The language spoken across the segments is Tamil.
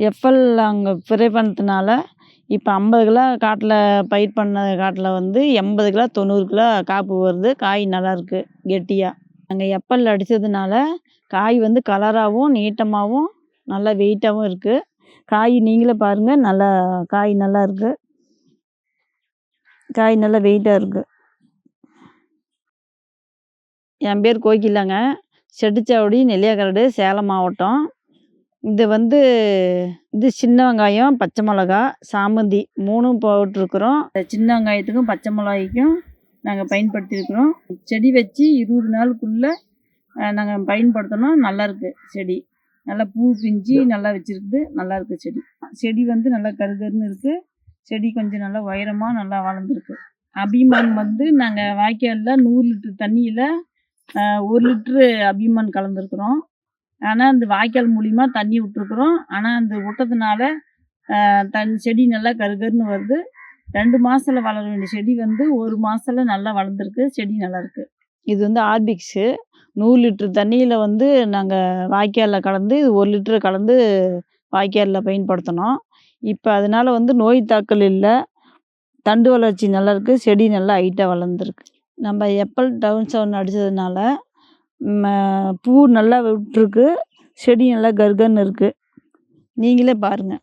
எஃப்எல் அங்கே ஸ்ப்ரே பண்ணதுனால இப்போ 50 கிலோ காட்டில் பயிர் பண்ண காட்டில் வந்து 80 கிலோ 90 கிலோ காப்பு வருது. காய் நல்லாயிருக்கு கெட்டியாக. நாங்கள் எஃப்எல் அடித்ததுனால காய் வந்து கலராகவும் நீட்டமாகவும் நல்லா வெயிட்டாகவும் இருக்குது. காய் நீங்களே பாருங்கள், நல்லா காய் நல்லா இருக்குது. காய் நல்லா வெயிட்டாக இருக்குது. என் பேர் கோகிலாங்க. செட்டிச்சாவடி, நெல்லியாக்கரடு, சேலம் மாவட்டம். இது சின்ன வெங்காயம், பச்சை மிளகா, சாமந்தி 3ம் போட்டிருக்கிறோம். சின்ன வெங்காயத்துக்கும் பச்சை மிளகாய்க்கும் நாங்கள் பயன்படுத்தியிருக்கிறோம். செடி வச்சு 20 நாளுக்குள்ளே நாங்கள் பயன்படுத்தினோம். நல்லாயிருக்கு செடி. நல்லா பூ பிஞ்சு நல்லா வச்சுருக்குது. நல்லாயிருக்கு செடி. செடி வந்து நல்லா கருகருன்னு இருக்குது. செடி கொஞ்சம் நல்லா உயரமாக நல்லா வளர்ந்துருக்கு. அபிமான் வந்து நாங்கள் வாய்க்காலில் 100 லிட்டர் தண்ணியில் 1 லிட்ரு அபிமான் கலந்துருக்குறோம். ஆனால் அந்த வாய்க்கால் மூலிமா தண்ணி விட்ருக்குறோம். ஆனால் அந்த விட்டதுனால செடி நல்லா கருகருன்னு வருது. 2 மாதத்தில் வளர வேண்டிய செடி வந்து 1 மாதத்துல நல்லா வளர்ந்துருக்கு. செடி நல்லாயிருக்கு. இது வந்து ஆர்பிக்ஸு 100 லிட்ரு தண்ணியில் வந்து நாங்கள் வாய்க்காலில் கலந்து இது 1 லிட்ரு கலந்து வாய்க்காலில் பயன்படுத்தினோம். இப்போ அதனால் வந்து நோய் தாக்கல் இல்லை. தண்டு வளர்ச்சி நல்லாயிருக்கு. செடி நல்லா ஹைட்டாக வளர்ந்துருக்கு. நம்ம எஃப்எல் டவுன் 7 அடித்ததுனால பூ நல்லா விட்டுருக்கு. செடி நல்லா கருகருன்னு இருக்குது. நீங்களே பாருங்கள்.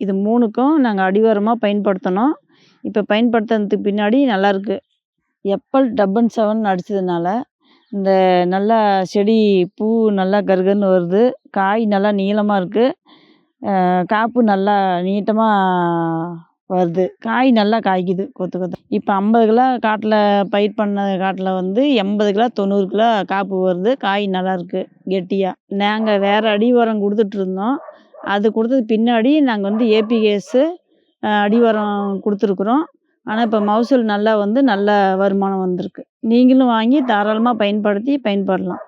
இது 3க்கும் நாங்கள் அடிவாரமாக பயன்படுத்தினோம். இப்போ பயன்படுத்துனதுக்கு பின்னாடி நல்லாயிருக்கு. எஃப்எல் 7 அடித்ததுனால இந்த நல்லா செடி பூ நல்லா கருகருன்னு வருது. காய் நல்லா நீளமாக இருக்குது. காப்பு நல்லா நீட்டமாக வருது. காய் நல்லா காய்க்குது கொத்து. இப்போ 50 கிலோ காட்டில் பயிர் பண்ண காட்டில் வந்து 80 கிலோ 90 கிலோ காப்பு வருது. காய் நல்லாயிருக்கு கெட்டியாக. நாங்கள் வேறு அடி உரம் கொடுத்துட்ருந்தோம். அது கொடுத்தது பின்னாடி நாங்கள் வந்து ஏபிஎஸ்ஸு அடி உரம் கொடுத்துருக்குறோம். ஆனால் இப்போ மகசூல் நல்லா வந்து நல்ல வருமானம் வந்திருக்கு. நீங்களும் வாங்கி தாராளமாக பயன்படலாம்.